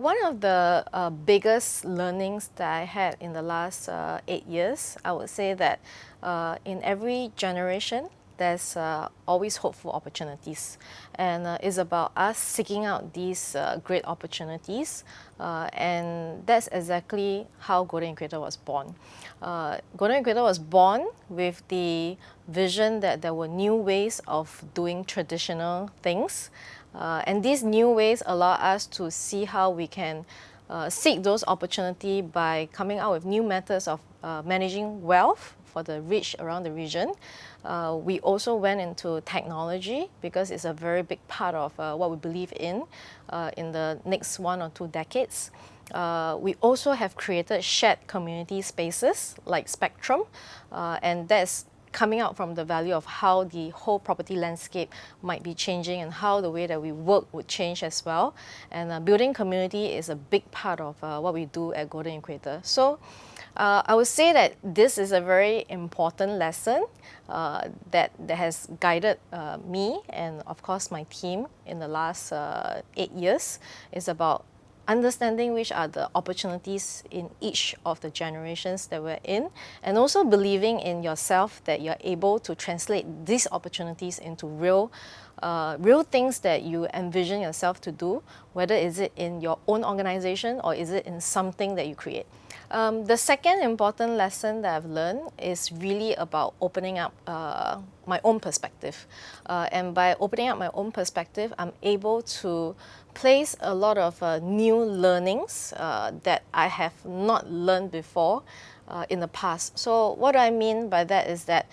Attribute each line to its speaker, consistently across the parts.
Speaker 1: One of the biggest learnings that I had in the last 8 years, I would say that in every generation, there's always hope for opportunities. And it's about us seeking out these great opportunities. And that's exactly how Golden Equator was born. Golden Equator was born with the vision that there were new ways of doing traditional things. And these new ways allow us to see how we can seek those opportunities by coming out with new methods of managing wealth for the rich around the region. We also went into technology because it's a very big part of what we believe in the next 1 or 2 decades. We also have created shared community spaces like Spectrum, and that's coming out from the value of how the whole property landscape might be changing and how the way that we work would change as well. And building community is a big part of what we do at Golden Equator. So I would say that this is a very important lesson that has guided me and of course my team in the last 8 years. It's about understanding which are the opportunities in each of the generations that we're in, and also believing in yourself that you're able to translate these opportunities into real things that you envision yourself to do, whether is it in your own organization or is it in something that you create. The second important lesson that I've learned is really about opening up my own perspective. And by opening up my own perspective, I'm able to place a lot of new learnings that I have not learned before in the past. So what I mean by that is that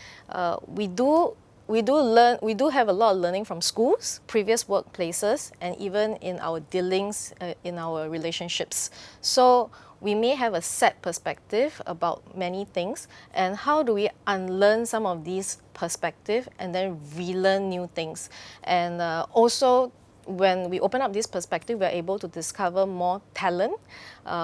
Speaker 1: we do have a lot of learning from schools, previous workplaces, and even in our dealings in our relationships. So we may have a set perspective about many things, and how do we unlearn some of these perspectives and then relearn new things. And also, when we open up this perspective, we're able to discover more talent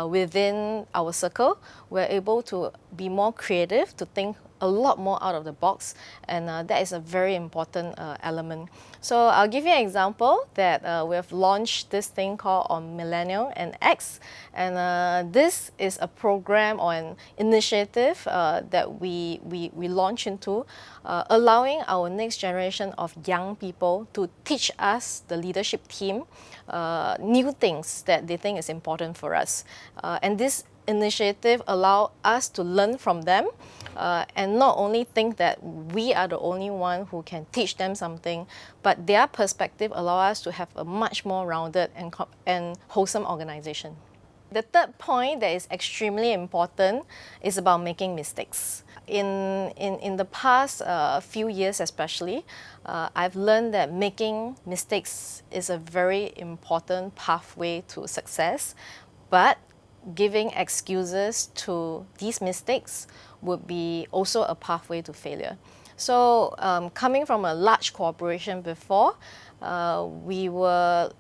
Speaker 1: within our circle. We're able to be more creative, to think a lot more out of the box, and that is a very important element. So I'll give you an example that we have launched this thing called on Millennial and X, and this is a program or an initiative that we launch into, allowing our next generation of young people to teach us, the leadership team, new things that they think is important for us. And this initiative allow us to learn from them and not only think that we are the only one who can teach them something, but their perspective allow us to have a much more rounded and wholesome organization. The third point that is extremely important is about making mistakes. In the past few years especially, I've learned that making mistakes is a very important pathway to success, but giving excuses to these mistakes would be also a pathway to failure. So coming from a large corporation before, we were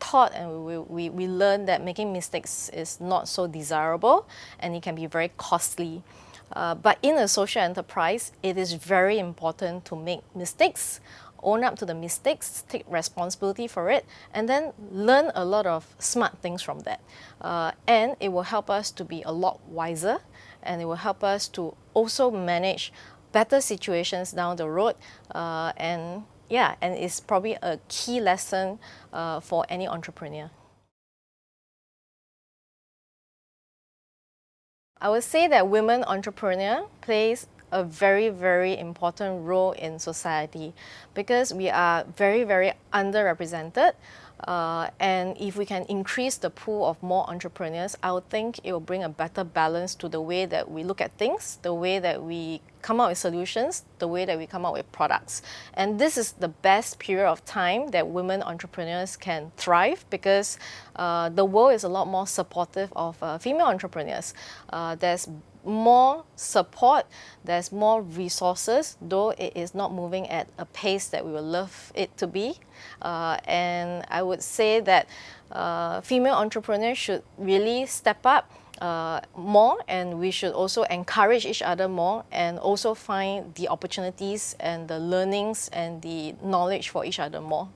Speaker 1: taught and we learned that making mistakes is not so desirable and it can be very costly. But in a social enterprise, it is very important to make mistakes, own up to the mistakes, take responsibility for it, and then learn a lot of smart things from that. And it will help us to be a lot wiser, and it will help us to also manage better situations down the road. And it's probably a key lesson for any entrepreneur. I would say that women entrepreneur plays a very, very important role in society because we are very, very underrepresented. And if we can increase the pool of more entrepreneurs, I would think it will bring a better balance to the way that we look at things, the way that we come up with solutions, the way that we come up with products. And this is the best period of time that women entrepreneurs can thrive because the world is a lot more supportive of female entrepreneurs. There's more support, there's more resources, though it is not moving at a pace that we would love it to be. And I would say that female entrepreneurs should really step up more, and we should also encourage each other more and also find the opportunities and the learnings and the knowledge for each other more.